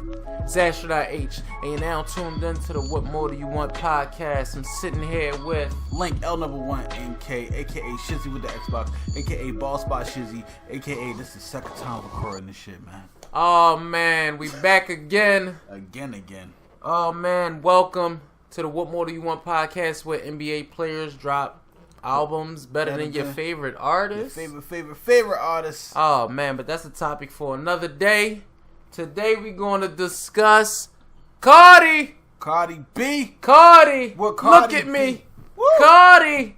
It's Astroknot H, and you're now tuned into the What More Do You Want podcast. I'm sitting here with Link L1nk, aka Shizzy with the Xbox, aka Ball Spot Shizzy, aka this is the second time recording this shit, man. Oh man, we back again. Again. Oh man, welcome to the What More Do You Want podcast, where NBA players drop albums better than your favorite artists. Your favorite artists. Oh man, but that's a topic for another day. Today we're going to discuss Cardi B. Cardi. What Cardi Look at B? me. Woo. Cardi.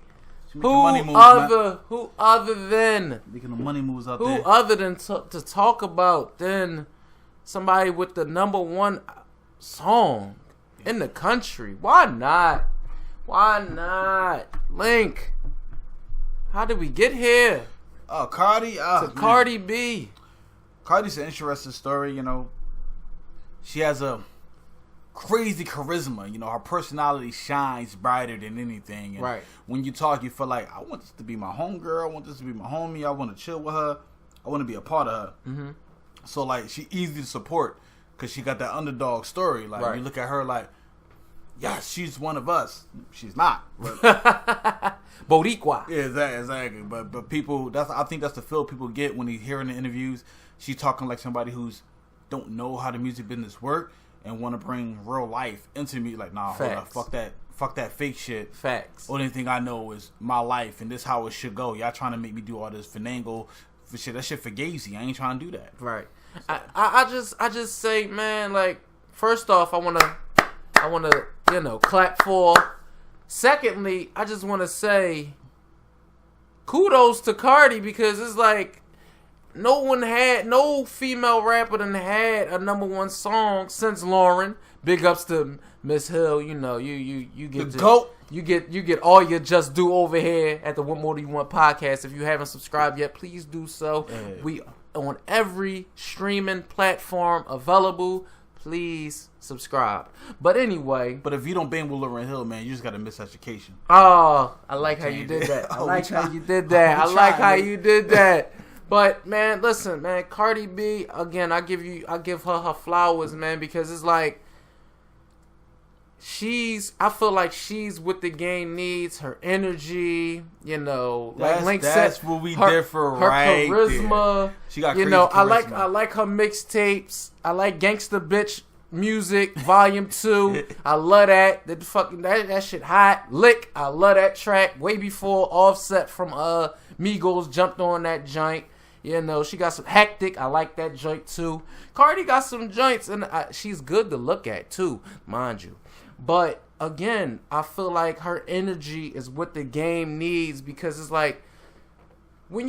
Money moves, Who other than making the money moves out who there. other than to talk about than somebody with the number one song in the country? Why not? Link. How did we get here? Cardi. To Cardi B. Cardi's an interesting story, you know. She has a crazy charisma, you know. Her personality shines brighter than anything. And right. When you talk, you feel like, I want this to be my homegirl. I want this to be my homie. I want to chill with her. I want to be a part of her. Mm-hmm. So, like, she easy to support because she got that underdog story. Like, right. You look at her like, yes, she's one of us. She's not. But Boricua. Yeah, exactly. But people, I think that's the feel people get when they hear in the interviews. She's talking like somebody who's don't know how the music business work and want to bring real life into me. Like, nah, hold up, fuck that fake shit. Facts. Only thing I know is my life and this how it should go. Y'all trying to make me do all this finagle for shit. That shit for gazy. I ain't trying to do that. Right. So. I just say, man, like, first off, I wanna clap for. Secondly, I just wanna say kudos to Cardi because it's like no female rapper done had a number one song since Lauren. Big ups to Miss Hill. You know, you get the GOAT. You get all your just due over here at the What More Do You Want podcast. If you haven't subscribed yet, please do so. Yeah. We on every streaming platform available. Please subscribe. But anyway. But if you don't bang with Lauren Hill, man, you just got a miseducation. Oh, I like how you did that. I like how you did that. But man, listen, man, Cardi B, again, I give her flowers, man, because it's like I feel like she's what the game needs, her energy, you know, like Link said, that's what we differ right her charisma. There. She got crazy charisma. I like her mixtapes. I like Gangsta Bitch Music Volume 2. I love that. That shit hot. Lick. I love that track. Way before Offset from Migos jumped on that joint. You know, she got some Hectic. I like that joint too. Cardi got some joints, and she's good to look at too, mind you. But again, I feel like her energy is what the game needs because it's like when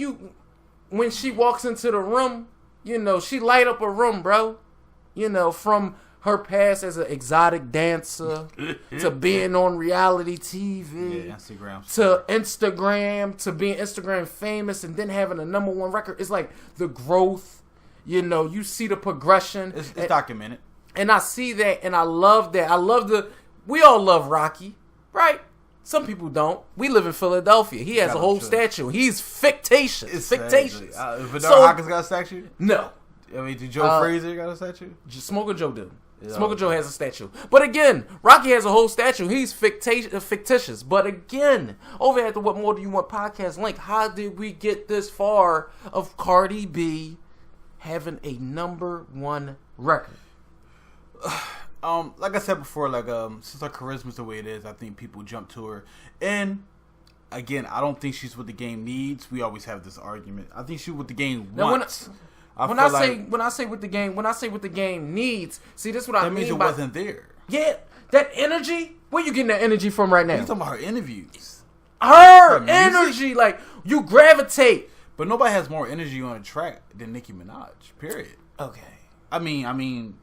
she walks into the room, you know, she light up a room, bro. You know, from her past as an exotic dancer to being on reality TV, to Instagram, to being Instagram famous and then having a number one record. It's like the growth, you know, you see the progression. It's documented. And I see that and I love that. We all love Rocky, right? Some people don't. We live in Philadelphia. He has a whole statue. He's fictitious. It's fictitious. Vanilla Hawkins got a statue? No. I mean, did Joe Frazier got a statue? Smoker Joe do. Smoker Joe has a statue. But again, Rocky has a whole statue. He's fictitious. But again, over at the What More Do You Want podcast link, how did we get this far of Cardi B having a number one record? Like I said before, like since her charisma's the way it is, I think people jump to her. And again, I don't think she's what the game needs. We always have this argument. I think she's what the game wants. When I say what the game needs, see, this is what I mean. That means it wasn't there. Yeah, that energy. Where you getting that energy from right now? You talking about her interviews? Her energy, like you gravitate. But nobody has more energy on a track than Nicki Minaj. Period. Okay. I mean,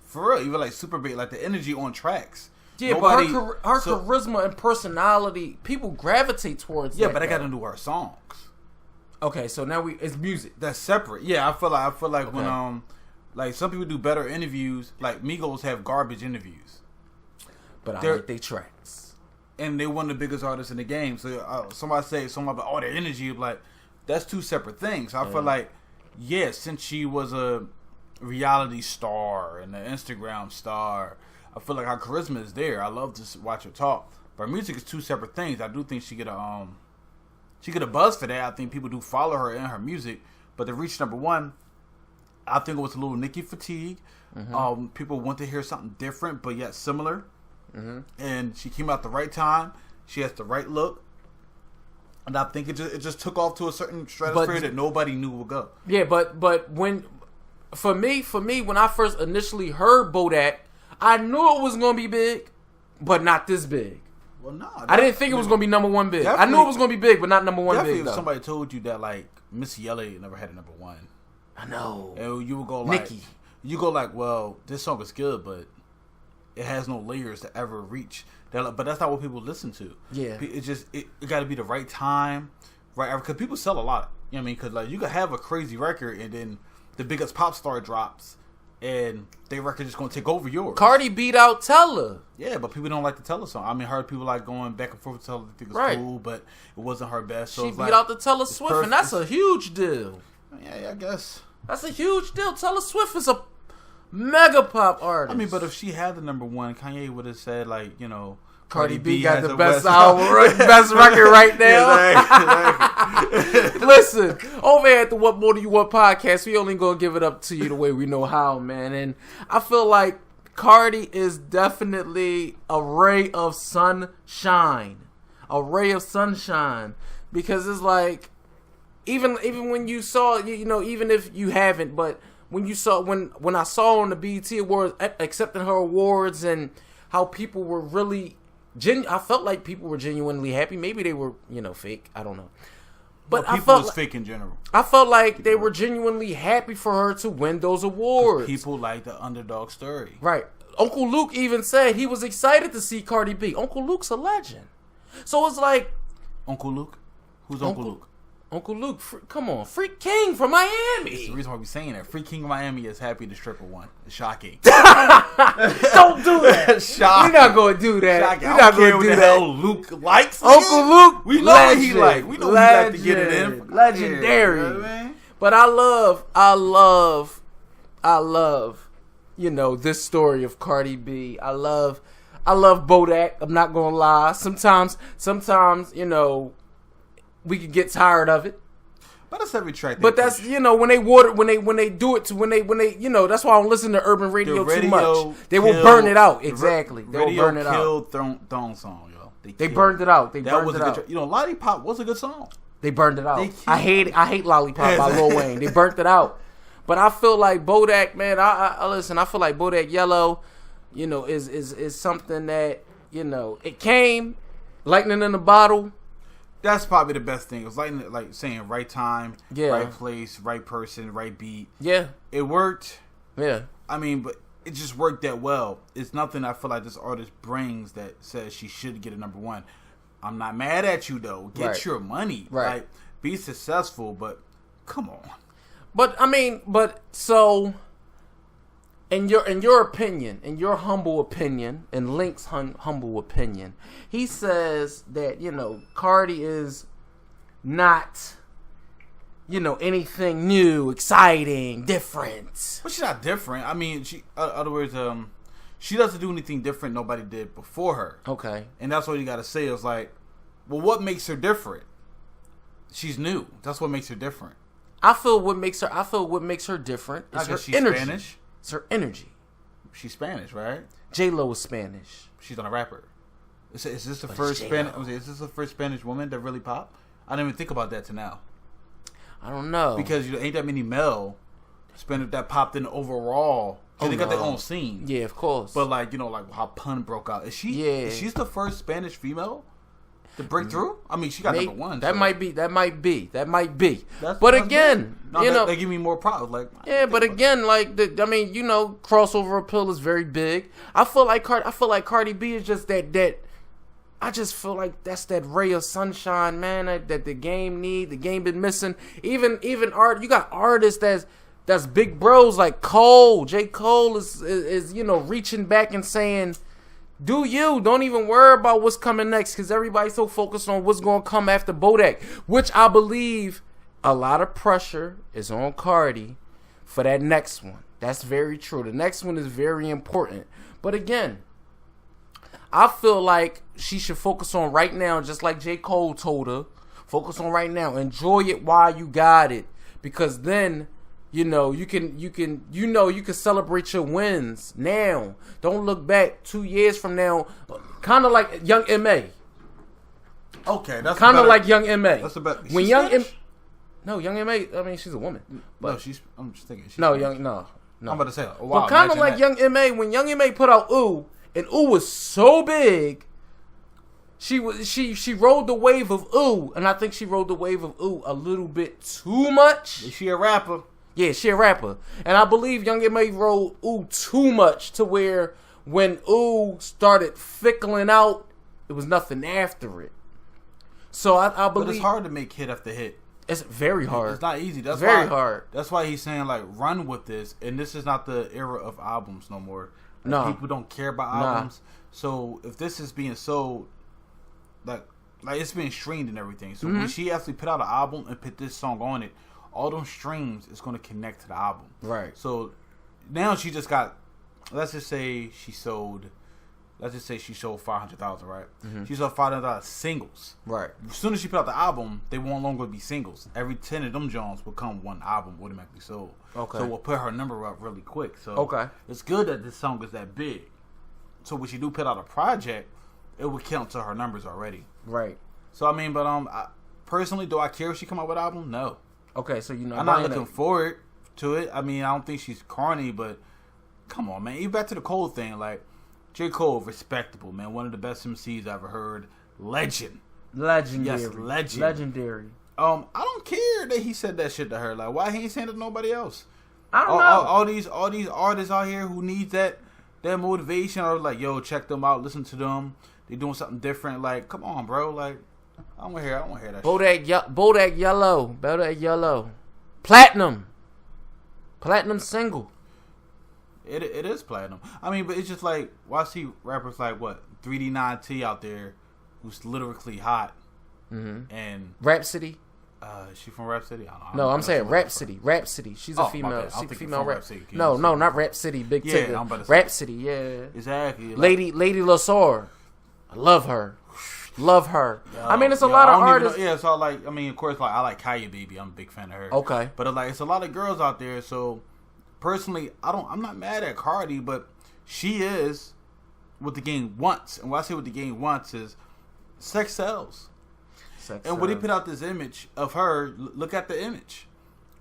for real, even like Super Big, like the energy on tracks. Yeah, but her charisma and personality, people gravitate towards. Yeah, but I got to do her songs. Okay, so now it's music. That's separate. Yeah, I feel like okay. When like some people do better interviews, like Migos have garbage interviews. But I like their tracks. And they're one of the biggest artists in the game. So somebody say something about their energy, like that's two separate things. So I feel like, since she was a reality star and the Instagram star. I feel like her charisma is there. I love to watch her talk. But her music is two separate things. I do think she get a buzz for that. I think people do follow her in her music. But to reach number one, I think it was a little Nicki fatigue. Mm-hmm. People want to hear something different, but yet similar. Mm-hmm. And she came out the right time. She has the right look. And I think it just took off to a certain stratosphere that nobody knew would go. Yeah, but when for me, when I first initially heard Bodak, I knew it was gonna be big, but not this big. Well, no, I didn't think it was gonna be number one big. I knew it was gonna be big, but not number one big. If somebody told you that like Missy Elliott never had a number one, I know, and you would go like, Nicki. You go like, well, this song is good, but it has no layers to ever reach. But that's not what people listen to. Yeah, it got to be the right time, right? Because people sell a lot. You know what I mean? Because like you could have a crazy record and then the biggest pop star drops, and their record is going to take over yours. Cardi beat out Tella. Yeah, but people don't like the Tella song. I mean, I heard people like going back and forth with Tella. They think it's cool, but it wasn't her best. So she beat out the Taylor Swift, and that's a huge deal. Yeah, I guess that's a huge deal. Taylor Swift is a mega pop artist. I mean, but if she had the number one, Kanye would have said like, you know, Cardi B got the best album, best record right now. Exactly. Listen, over here at the What More Do You Want podcast, we only gonna give it up to you the way we know how, man. And I feel like Cardi is definitely a ray of sunshine, because it's like even when you saw, you know, even if you haven't, but when you saw when I saw on the BET Awards accepting her awards and how people were really. I felt like people were genuinely happy. Maybe they were, you know, fake. I don't know. But people was fake in general. I felt like they were genuinely happy for her to win those awards. People like the underdog story. Right. Uncle Luke even said he was excited to see Cardi B. Uncle Luke's a legend. So it's like... Uncle Luke? Who's Uncle Luke? Uncle Luke, come on, Freak King from Miami. That's the reason why we're saying that. Freak King of Miami is happy the stripper won. It's shocking. Don't do that. Shocking. We're not going to do that. Shocking. We're not going to do that. Hell Luke likes Uncle Luke, we know what he like. We know he like to get it in. Legendary. You know what I mean? But I love, you know, this story of Cardi B. I love Bodak. I'm not gonna lie. Sometimes, you know, we could get tired of it. But that's every track. But that's, you know, when they do it to when they you know, that's why I don't listen to urban radio too much. They will burn it out. Exactly. They will burn it out. Killed Thong Song, yo. They burned it out. They burned it out. You know, Lollipop was a good song. They burned it out. I hate Lollipop by Lil Wayne. They burnt it out. But I feel like Bodak, man, I listen, I feel like Bodak Yellow, you know, is something that, you know, it came lightning in the bottle. That's probably the best thing. It was like saying right time, yeah, right place, right person, right beat. Yeah. It worked. Yeah. I mean, but it just worked that well. It's nothing I feel like this artist brings that says she should get a number one. I'm not mad at you though. Get your money. Right. Like, be successful, but come on. But I mean, so in your opinion, in your humble opinion, in Link's humble opinion, he says that, you know, Cardi is not, you know, anything new, exciting, different. But she's not different. I mean, in other words, she doesn't do anything different nobody did before her. Okay. And that's what you got to say. It's like, well, what makes her different? She's new. That's what makes her different. I feel what makes her different is her energy. Spanish. It's her energy. She's Spanish, right? J-Lo is Spanish. She's not a rapper. Is this the first Spanish? Is this the first Spanish woman that really popped? I didn't even think about that till now. I don't know, because ain't that many male Spanish that popped in overall. They got their own scene. Yeah, of course. But like, you know, like how Pun broke out. Is she? Yeah. She's the first Spanish female to break through. I mean, she got number one. That might be. But that's again, you know, they give me more props. Like, yeah, but again, like, I mean, you know, crossover appeal is very big. I feel like Cardi B is just that. I just feel like that's that ray of sunshine, man. That the game need. The game been missing. Even art. You got artists that's big bros like Cole. J. Cole is you know, reaching back and saying, do you. Don't even worry about what's coming next, because everybody's so focused on what's going to come after Bodak, which I believe a lot of pressure is on Cardi for that next one. That's very true. The next one is very important. But again, I feel like she should focus on right now, just like J. Cole told her. Focus on right now. Enjoy it while you got it. Because then, you can celebrate your wins now. Don't look back 2 years from now. Kind of like Young M.A. Okay, that's kind of like Young M.A. That's about when Young M. No, Young M.A. I mean, she's a woman. But no, I'm just thinking. No. I'm about to say. Wow, but kind of like Young M.A. When Young M.A. put out Ooh, and Ooh was so big, she rode the wave of Ooh, and I think she rode the wave of Ooh a little bit too much. Is she a rapper? Yeah, she a rapper, and I believe Young M.A. rode Ooh too much to where when Ooh started fickling out, it was nothing after it. So I believe, but it's hard to make hit after hit. It's very hard. It's not easy. That's very hard. That's why he's saying like run with this, and this is not the era of albums no more. Like, no, people don't care about albums. So if this is being sold, like it's being streamed and everything. So when she actually put out an album and put this song on it, all those streams is going to connect to the album. Right. So now she just got. Let's just say she sold 500,000, right? She sold 500,000 singles. Right. As soon as she put out the album, they won't longer be singles. Every 10 of them Jones will come one album automatically sold. Okay. So we'll put her number up really quick. So okay. It's good that this song is that big. So when she do put out a project, it will count to her numbers already. Right. So I mean, but personally, do I care if she come out with an album? No. Okay, so you know I'm not looking forward to it. I mean, I don't think she's corny, but come on, man. Even back to the Cole thing, like. J. Cole, respectable, man. One of the best MCs I ever heard. Legendary. Yes, legend. Legendary. I don't care that he said that shit to her. Like, why he ain't saying it to nobody else? I don't know. All these artists out here who need that motivation, or like, yo, check them out, listen to them. They doing something different. Like, come on, bro. Like, I don't want to hear that shit. Bodak Yellow. Platinum single. It is platinum. I mean, but it's just like, why see rappers like what 3D9T out there, who's literally hot, and Rhapsody. Is she from Rhapsody? No, I'm saying Rhapsody. She's a female. She's a female Rhapsody. No, not Rhapsody. Big Tigger. I'm about to say Rhapsody. Yeah. Exactly. Lady Lasor. I love her. I mean, it's a lot of artists. So like, I mean, of course, like I like Kaya Baby. I'm a big fan of her. Okay. But like, it's a lot of girls out there. So personally, I'm not mad at Cardi, but she is what the game wants. And what I say what the game wants is sex sells. And when he put out this image of her, look at the image.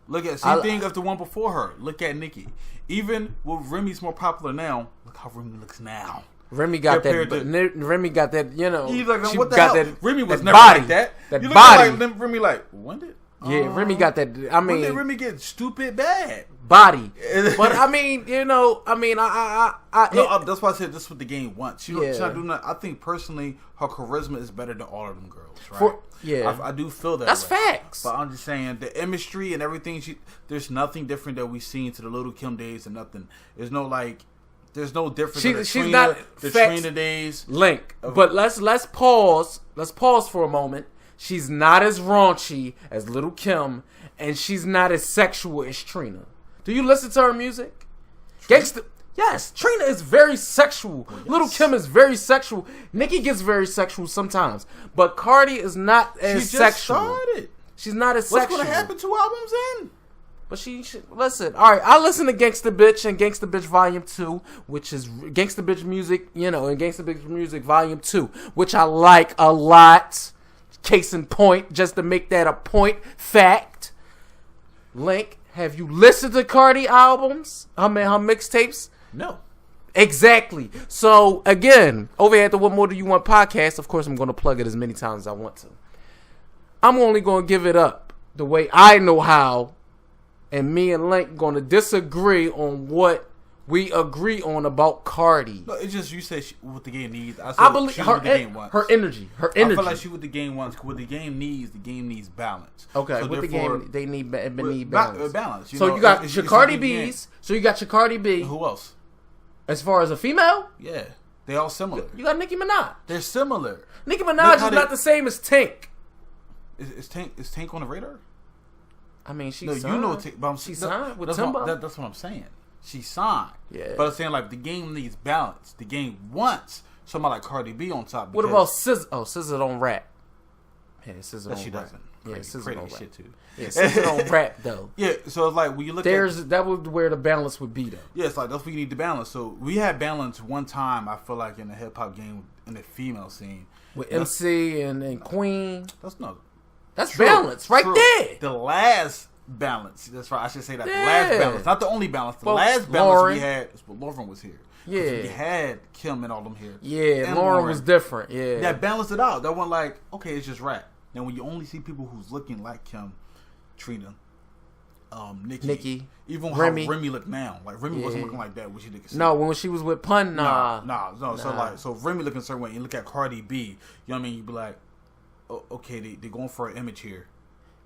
Look at same thing of the one before her. Look at Nicki. Even with Remy's more popular now, look how Remy looks now. Remy got that, you know. He's like, she what the got hell? that, Remy was that never body, like that. That you body. Look like Remy like, when did? Yeah, Remy got that. I mean, when did Remy get stupid bad? Body. But I mean, you know, that's why I said this is what the game wants. She's not doing that. I think personally, her charisma is better than all of them girls. Right? I do feel that. That's way. facts. But I'm just saying the chemistry and everything. There's nothing different that we've seen to the Little Kim days and nothing. There's no difference. She's not the Trina days. Link. But let's pause. Let's pause for a moment. She's not as raunchy as Little Kim, and she's not as sexual as Trina. Do you listen to her music? Gangsta. Yes, Trina is very sexual. Well, yes. Little Kim is very sexual. Nicki gets very sexual sometimes, but Cardi is not as sexual. Started. She's not as sexual. What's going to happen 2 albums in? But she should listen. All right, I listen to Gangsta Bitch and Gangsta Bitch Volume 2, which is Gangsta Bitch Music, and Gangsta Bitch Music Volume 2, which I like a lot. Case in point, just to make that a point fact. Link, have you listened to Cardi albums? Her mixtapes? No. Exactly. So, again, over here at the What More Do You Want podcast, of course, I'm going to plug it as many times as I want to. I'm only going to give it up the way I know how, and me and Link going to disagree on what we agree on about Cardi. No, it's just you say what the game needs. I believe her energy. I feel like she what the game wants. What the game needs balance. Okay, so what the game they need balance. Balance. You got your Cardi B's. So you got your Cardi B. Who else? As far as a female? Yeah, they all similar. You got Nicki Minaj. They're similar. Nicki Minaj is not the same as Tink. Is Tank on the radar? I mean, she's signed. She's signed with Timba. That's what I'm saying. she signed. Yeah. But I'm saying like the game needs balance. The game wants somebody like Cardi B on top. What about SZA? Oh, SZA don't rap. Yeah, SZA don't she rap. doesn't. Yeah, SZA don't rap. Shit too. Yeah, SZA don't rap though. Yeah, so it's like when you look that would where the balance would be though. Yeah, it's like that's where you need the balance. So we had balance one time. I feel like in the hip hop game in the female scene with MC and Queen. That's true, balance right there. The last balance. That's right. I should say that. Yeah. The last balance, not the only balance. The last balance Lauren. we had is when Lauren was here. Yeah, we had Kim and all them here. Yeah, Lauren was different. Yeah, that balanced it out. That one like okay, it's just rap. Now when you only see people who's looking like Kim, Trina, Nikki, even Remy. How Remy looked now. Like Remy wasn't looking like that when she did. No, when she was with Pun, nah. So Remy looking a certain way. You look at Cardi B. You know what I mean? You be like, oh, okay, they're going for an image here.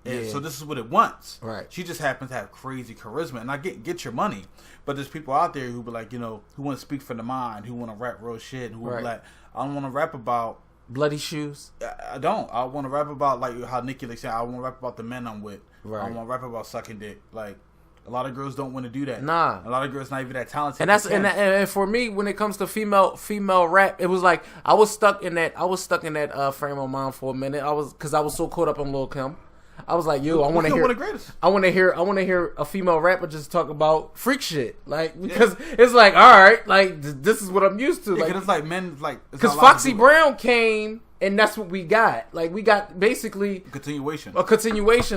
And so this is what it wants. Right. She just happens to have crazy charisma, and I get your money. But there's people out there who be like, who want to speak from the mind, who want to rap real shit, who be like, I don't want to rap about bloody shoes. I don't. I want to rap about like how Nikki like said. I want to rap about the men I'm with. Right. I want to rap about sucking dick. Like a lot of girls don't want to do that. Nah. A lot of girls not even that talented. And and for me, when it comes to female rap, it was like I was stuck in that frame of mind for a minute. Because I was so caught up on Lil' Kim. I was like, yo, I want to hear a female rapper just talk about freak shit, like because it's like, all right, like this is what I'm used to. Yeah, like it's like men, like because Foxy Brown came and that's what we got. Like we got basically a continuation,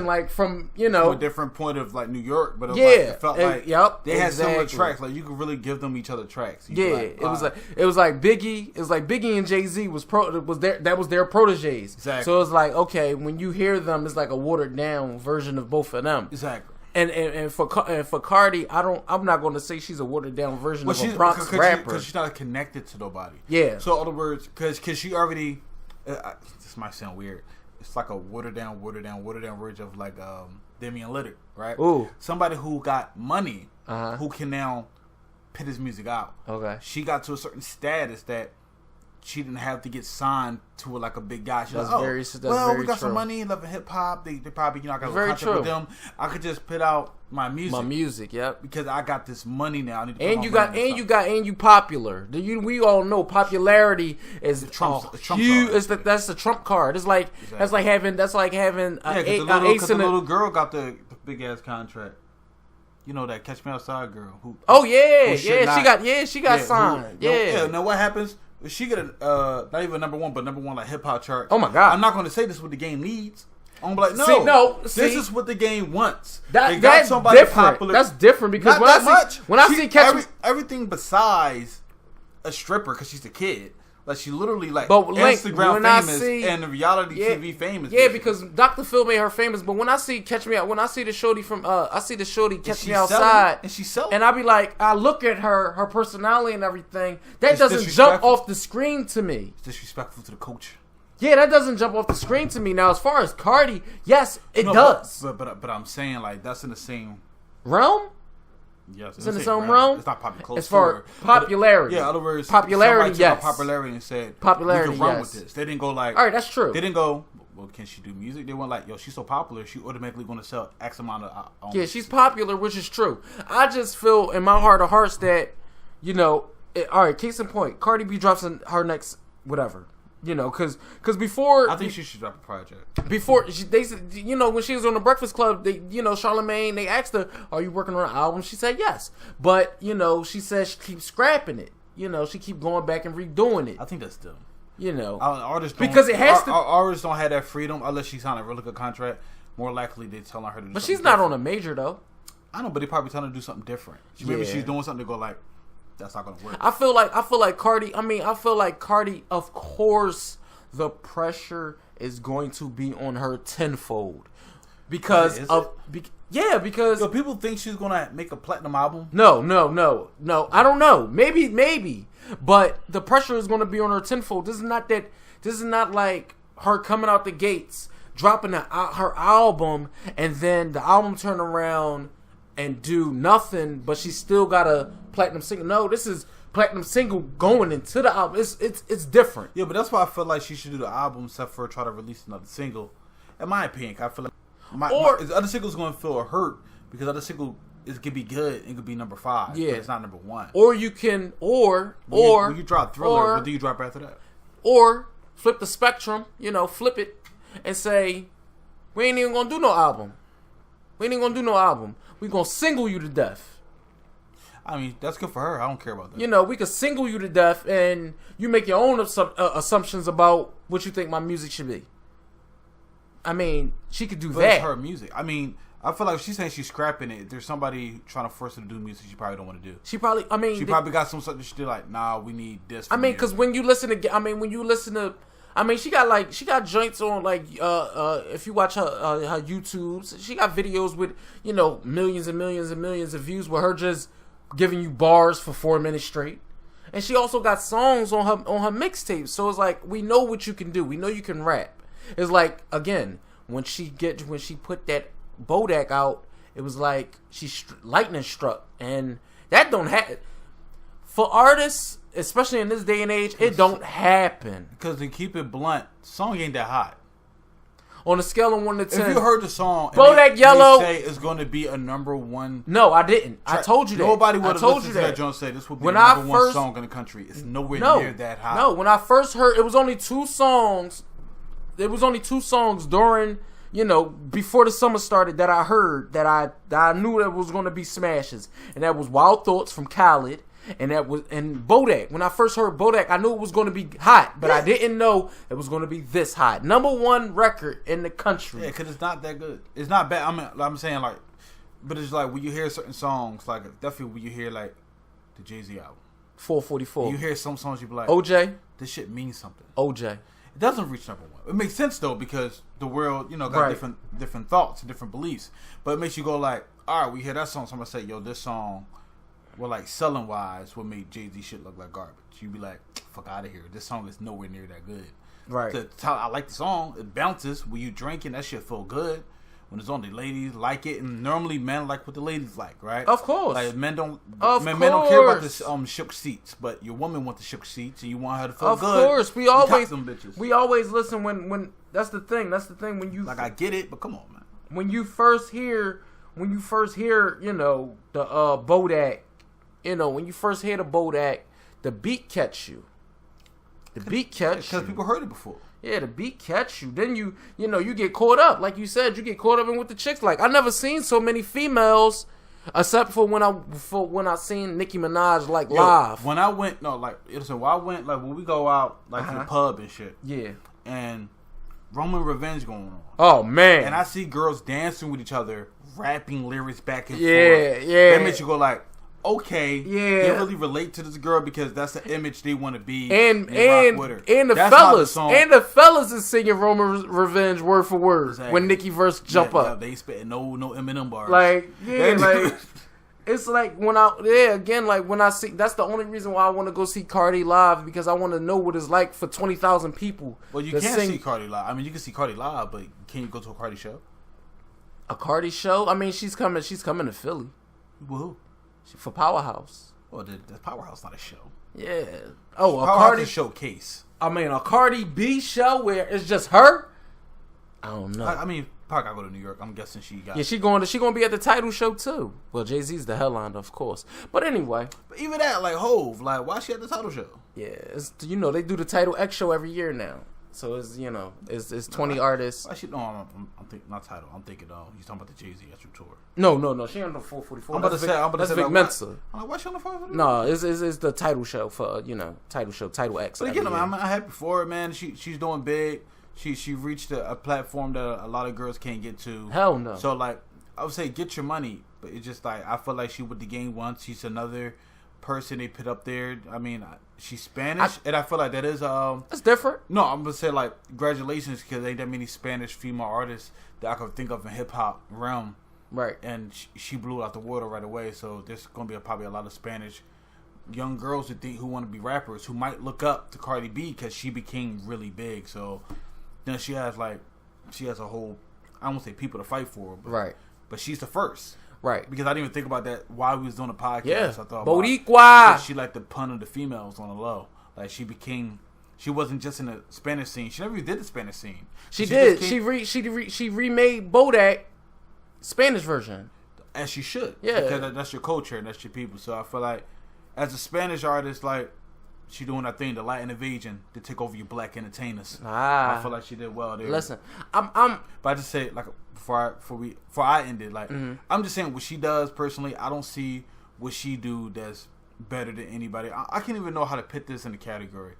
like from from a different point of like New York, but it felt like they had similar tracks. Like you could really give them each other tracks. It was like Biggie. It was like Biggie and Jay-Z was their proteges. Exactly. So it's like okay, when you hear them, it's like a watered down version of both of them. Exactly. And for Cardi, I'm not going to say she's a watered down version of a Bronx rapper because she's not connected to nobody. Yeah. So in other words, because she already. This might sound weird. It's like a watered down version of like Damian Lillard, right? Ooh. Somebody who got money, who can now put his music out. Okay. She got to a certain status that she didn't have to get signed to like a big guy. She's we got some money, loving hip hop. They probably I got a contract with them. I could just put out my music. Yep. Because I got this money now. I need to you popular. We all know popularity is Trump. That's the Trump card. It's like that's like having because the little girl got the big ass contract. You know that Catch Me Outside girl who. Oh yeah, she got signed. Now what happens? She get a not even number one, but number one like hip hop chart. Oh my god! I'm not going to say this is what the game needs. I'm like, this is what the game wants. That's different. Popular. That's different because when I see everything besides a stripper because she's a kid. Like she literally like Instagram famous and reality TV famous. Yeah, because Dr. Phil made her famous. But when I see Catch Me Out, when I see the shorty from Catch Me Outside, and she's selling, and I be like, I look at her personality and everything. That doesn't jump off the screen to me. It's disrespectful to the culture. Yeah, that doesn't jump off the screen to me. Now, as far as Cardi, yes, it does. But I'm saying like that's in the same realm. Yes, it's in its own realm. It's not popular. As far popularity, in other words, popularity, yes. Popularity and said popularity. We can run with this. They didn't go like, all right, that's true. They didn't go. Well, can she do music? They went like, yo, she's so popular, she automatically going to sell X amount of. Yeah, she's popular, which is true. I just feel in my heart of hearts that, all right. Case in point, Cardi B drops in her next whatever. Because before I think she should drop a project. Before they said, when she was on the Breakfast Club, they, Charlamagne, they asked her, "Are you working on an album?" She said yes, but she said she keeps scrapping it. She keep going back and redoing it. I think that's dumb. Artists because it has to. Artists don't have that freedom unless she signed a really good contract. More likely, they're telling her to do. But she's not on a major though. I know, but they probably telling her to do something different. Maybe she's doing something to go like. That's not gonna work. I feel like Cardi. I feel like Cardi. Of course, the pressure is going to be on her tenfold because because so people think she's gonna make a platinum album. No. I don't know. Maybe, but the pressure is going to be on her tenfold. This is not like her coming out the gates, dropping her album, and then the album turn around and do nothing, but she still got a platinum single. No, this is platinum single going into the album. It's different. Yeah, but that's why I feel like she should do the album except for try to release another single. In my opinion, I feel like the other single's going to feel hurt because other single it could be good. It could be number 5. Yeah, but it's not number 1. Or you can, when you drop Thriller, what do you drop after that? Or flip the spectrum, flip it and say, we ain't even gonna do no album. We ain't even gonna do no album. We gonna single you to death. I mean, that's good for her. I don't care about that. We could single you to death, and you make your own assumptions about what you think my music should be. I mean, she could do that. It's her music. I mean, I feel like if she's saying she's scrapping it, there's somebody trying to force her to do music she probably don't want to do. She probably got some stuff that she did like, nah, we need this. Because when you listen to, she got joints on if you watch her YouTubes, she got videos with millions and millions and millions of views with her just giving you bars for 4 minutes straight, and she also got songs on her mixtapes. So it's like, we know what you can do. We know you can rap. It's like, again, when she put that Bodak out, it was like she lightning struck, and that don't happen for artists, especially in this day and age. It don't happen because, to keep it blunt, song ain't that hot. On a scale of 1 to 10, if you heard the song, Bodak Yellow, they say it's going to be a number 1. No, I didn't. I told you that. Nobody would have listened to that. John say this would be the number 1 song in the country. It's nowhere near that hot. No, when I first heard, it was only 2 songs. There was only 2 songs during, before the summer started that I heard that I knew that was going to be smashes, and that was Wild Thoughts from Khaled, and Bodak. When I first heard Bodak, I knew it was going to be hot, but I didn't know it was going to be this hot. Number 1 record in the country. Yeah, because it's not that good. It's not bad. I'm saying, like, but it's like when you hear certain songs, like definitely when you hear like the Jay-Z album, 444. You hear some songs, you be like, OJ. This shit means something. OJ. It doesn't reach number 1. It makes sense though, because the world, got different thoughts and different beliefs. But it makes you go like, all right, we hear that song. Somebody say, yo, this song, well, like selling wise, will make Jay-Z shit look like garbage. You be like, fuck out of here. This song is nowhere near that good. Right. I like the song. It bounces. When you drinking, that shit feel good. When it's on, the ladies like it, and normally men like what the ladies like, right? Of course. Like men don't care about the shook seats, but your woman want the shook seats, and you want her to feel good. Of course, we always listen when that's the thing. That's the thing when you I get it, but come on, man. When you first hear the Bodak, when you first hear the Bodak, the beat catch you. The beat catch you because people heard it before. Yeah, the beat catch you. Then you get caught up. Like you said, you get caught up in what the chicks like. I never seen so many females, except for when I seen Nicki Minaj live. When I went, when we go out to the pub and shit. Yeah. And Roman Revenge going on. Oh man. And I see girls dancing with each other, rapping lyrics back and forth. Yeah. That makes you go like, okay, yeah, they really relate to this girl because that's the image they want to be, and the fellas is singing Roman Revenge word for word when Nicki verse jump up. They spitting no Eminem bars. It's like when I see, that's the only reason why I want to go see Cardi live, because I want to know what it's like for 20,000 people. Well, you can't see Cardi live. I mean, you can see Cardi live, but can you go to a Cardi show? A Cardi show? I mean, she's coming to Philly. Woohoo. For Powerhouse. Well, the Powerhouse not a show. Yeah. Oh, a Cardi showcase. I mean, a Cardi B show where it's just her. I don't know. I mean, probably gotta go to New York. I'm guessing she got. Yeah, she going to be at the title show too. Well, Jay-Z's the headliner, of course. But anyway. But even that, like Hove, like why she at the title show? Yeah, it's, they do the Title X show every year now. So it's it's 20 artists. Actually, no, I'm thinking not title. I'm thinking you talking about the Jay-Z Astro tour. No, she on the 444. I'm about to say Vic Mensa. Why she on the 444? No, it's the title show for Title X. But again, I'm happy for her, man. She's doing big. She reached a platform that a lot of girls can't get to. Hell no. So like I would say, get your money, but it's just like I feel like she with the game once. She's another person they put up there. I mean, she's Spanish, and I feel like that is it's different. No, I'm gonna say like congratulations, because ain't that many Spanish female artists that I could think of in hip hop realm. Right. And she blew out the water right away. So there's gonna be probably a lot of Spanish young girls who want to be rappers who might look up to Cardi B because she became really big. So then she has a whole, I don't want to say people to fight for, but, right. But she's the first. Right. Because I didn't even think about that while we was doing the podcast. Yeah. I thought Boricua. She liked the pun of the females on the low. Like she wasn't just in the Spanish scene. She never even did the Spanish scene. She did. She remade Bodak Spanish version. As she should. Yeah. Because that's your culture and that's your people. So I feel like as a Spanish artist, like, she doing that thing, the Latin invasion, to take over your black entertainers. I feel like she did well there. Listen, but I just say, like, before I ended, like, I'm just saying what she does personally. I don't see what she do that's better than anybody. I can't even know how to put this in the category.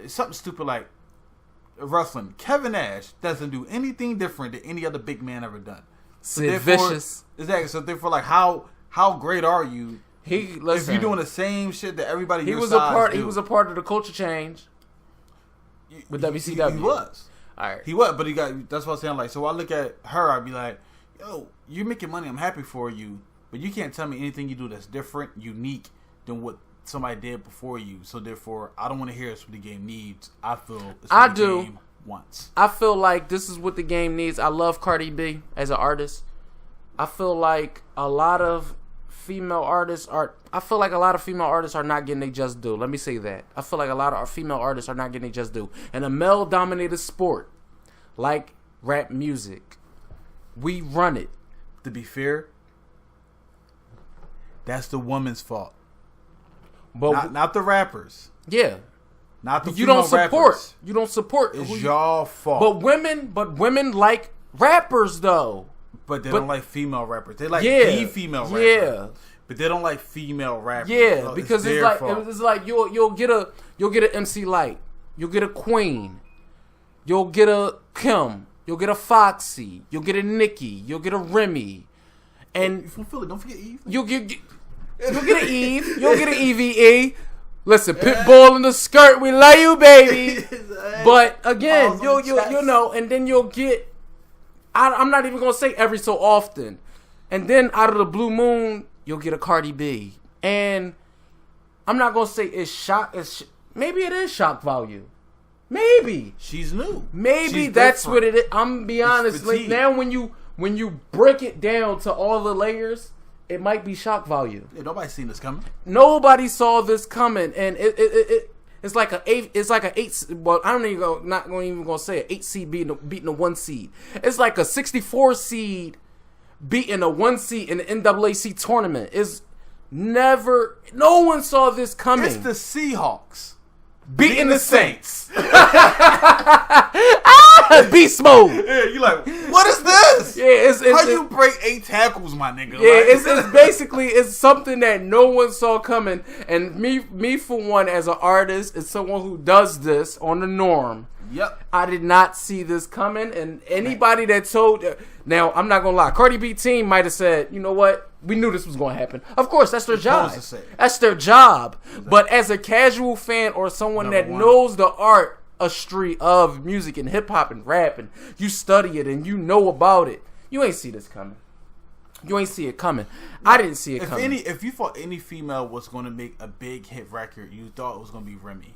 It's something stupid like wrestling. Kevin Nash doesn't do anything different than any other big man ever done. So vicious. Exactly. So therefore, like, how great are you? If you're doing the same shit that everybody He was a part of the culture change with WCW. He was. All right. He was, but he got. That's what I'm saying. Like, so I look at her, I'd be like, "Yo, you're making money. I'm happy for you, but you can't tell me anything you do that's different, unique than what somebody did before you. So therefore, I don't want to hear it's what the game needs. I feel it's what the game wants. I feel like this is what the game needs. I love Cardi B as an artist. I feel like a lot of female artists are not getting their just due. Let me say that. I feel like a lot of our female artists are not getting their just due. In a male-dominated sport like rap music, we run it. To be fair, that's the woman's fault. But not the rappers. Yeah. Not the female rappers. You don't support. It's y'all fault. But women like rappers though. But they don't like female rappers. They like the female rapper. Yeah. But they don't like female rappers. Yeah, so because it's like you'll get an MC Light, you'll get a Queen, you'll get a Kim, you'll get a Foxy, you'll get a Nicki, you'll get a Remy, and you from Philly, don't forget Eve. You'll get an Eve, you'll get an EVE. Listen, Pitbull in the skirt, we love you, baby. But again, you know, and then you'll get. I'm not even gonna say every so often, and then out of the blue moon, you'll get a Cardi B, and I'm not gonna say it's shock. Maybe it is shock value. Maybe she's new. Maybe that's what it is. I'm gonna be honest. Like, now, when you break it down to all the layers, it might be shock value. Yeah, nobody's seen this coming. Nobody saw this coming, and it's like an 8. It's like an 8. Well, I don't even not going even gonna say an 8 seed beating a 1 seed. It's like a 64 seed beating a 1 seed in the NAACP tournament. Is never. No one saw this coming. It's the Seahawks beating the Saints. Beast mode. Yeah, you like, what is this? Yeah, it's how you break 8 tackles, my nigga? Yeah, like, it's basically it's something that no one saw coming. And me for one, as an artist, as someone who does this on the norm. Yep. I did not see this coming, and anybody that told... Now, I'm not going to lie. Cardi B team might have said, you know what? We knew this was going to happen. Of course, that's their job. That's their job. Exactly. But as a casual fan or someone knows the artistry of music and hip-hop and rap, and you study it and you know about it, you ain't see this coming. You ain't see it coming. I didn't see it coming. If you thought any female was going to make a big hit record, you thought it was going to be Remy.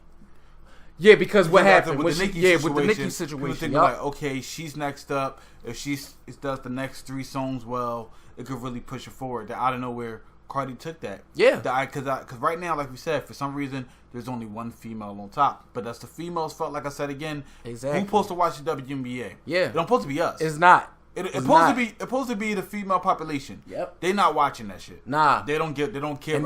Yeah, because what happened with the Nicki situation. You thinking like, okay, she's next up. If she does the next 3 songs well, it could really push her forward. That out of nowhere, Cardi took that. Yeah. Because right now, like we said, for some reason, there's only one female on top. But that's the females felt, like I said again. Exactly. Who's supposed to watch the WNBA? Yeah. It don't supposed to be us. It's not. It's supposed to be the female population. Yep. They not watching that shit. Nah. They don't care. And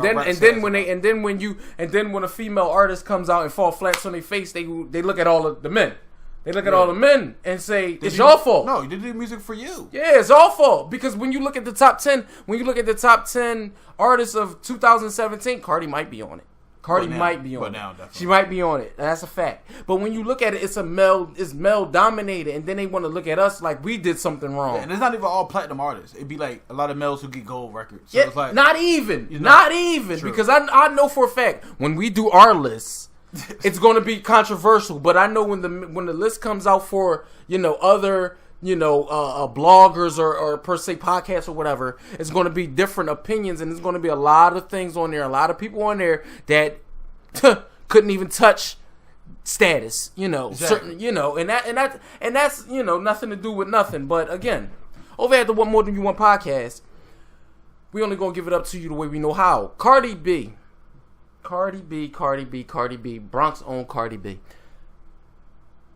then when a female artist comes out and fall flats on their face, they look at all of the men. They look at all the men and say, it's your fault. No, they did music for you. Yeah, it's our fault. Because when you look at the top 10, artists of 2017, Cardi might be on it. Cardi might be on it. She might be on it. That's a fact. But when you look at it, it's male dominated, and then they want to look at us like we did something wrong. Yeah, and it's not even all platinum artists. It'd be like a lot of males who get gold records. So yeah, it's like, not even. True. Because I know for a fact when we do our lists, it's going to be controversial. But I know when the list comes out for other bloggers or per se podcasts or whatever, it's going to be different opinions, and there's going to be a lot of things on there, a lot of people on there that couldn't even touch status, exactly. certain, and that's nothing to do with nothing. But again, over at the What More Than You Want podcast, we only gonna give it up to you the way we know how. Cardi B, Bronx own Cardi B.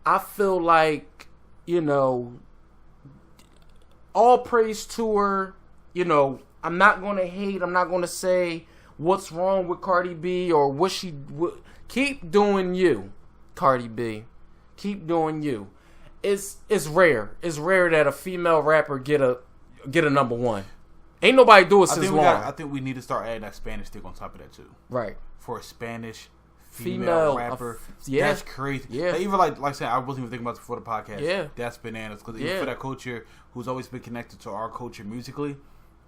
I feel like all praise to her. I'm not going to hate. I'm not going to say what's wrong with Cardi B or what she... Keep doing you, Cardi B. Keep doing you. It's rare. It's rare that a female rapper get a number one. Ain't nobody do it since long. I think we need to start adding that Spanish stick on top of that too. Right. For a Spanish female rapper. That's crazy. Yeah. Even like I said, I wasn't even thinking about it before the podcast. Yeah. That's bananas. Because even for that culture who's always been connected to our culture musically,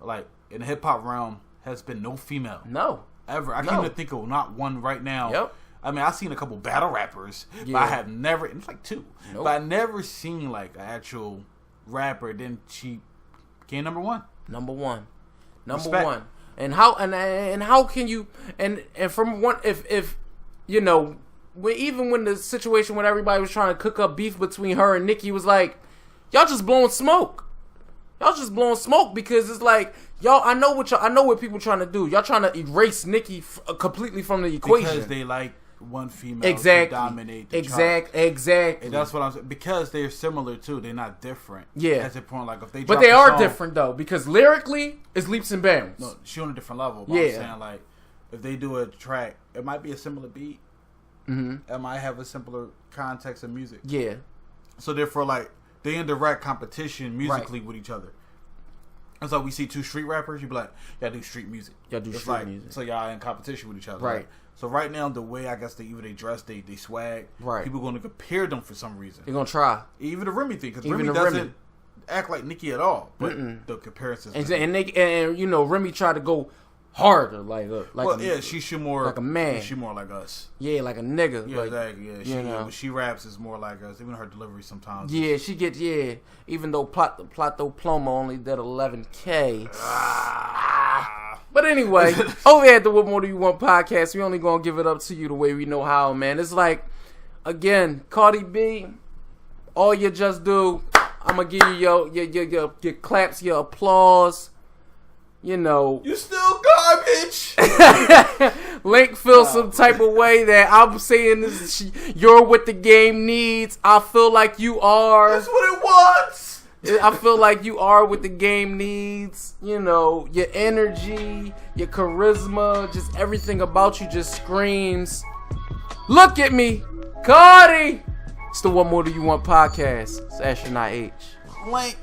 like in the hip hop realm, has been no female. No. Ever. I can't even think of not one right now. Yep. I mean, I've seen a couple battle rappers, but I have never, it's like two, but I never seen like an actual rapper. Then she became number one. Respect. And how can you, and from one, if even when the situation when everybody was trying to cook up beef between her and Nicki was like, y'all just blowing smoke. Because it's like, y'all, I know what people trying to do. Y'all trying to erase Nicki completely from the equation. Because they like one female to dominate the chart. Exactly. And that's what I'm saying. Because they're similar too. They're not different. Yeah. At the point, like if they But they are different though, because lyrically it's leaps and bounds. No, she on a different level. But I'm saying like if they do a track, it might be a similar beat. Mm-hmm. It might have a simpler context of music. Yeah. So therefore, like they in direct competition musically with each other. That's like we see two street rappers. You be like, y'all do street music. Music. So y'all in competition with each other. Right. So right now, the way I guess they dress, they swag. Right. People going to compare them for some reason. They're gonna try. Even the Remy thing, because Remy doesn't act like Nicki at all. But the comparisons. And Remy tried to go harder, she's more like a man. She's more like us. Yeah, like a nigga. Yeah, exactly. Yeah, when she raps is more like us. Even her delivery sometimes. Yeah, she gets Even though Plato Plomo only did 11K. But anyway, over at the What More Do You Want podcast, we only gonna give it up to you the way we know how, man. It's like, again, Cardi B, all you just do, I'm gonna give you your claps, your applause. You still garbage. Link feels some type of way that I'm saying this. You're what the game needs. I feel like you are. That's what it wants. I feel like you are what the game needs. Your energy, your charisma, just everything about you just screams. Look at me, Cardi. It's the What More Do You Want podcast. It's Astroknot H. Link.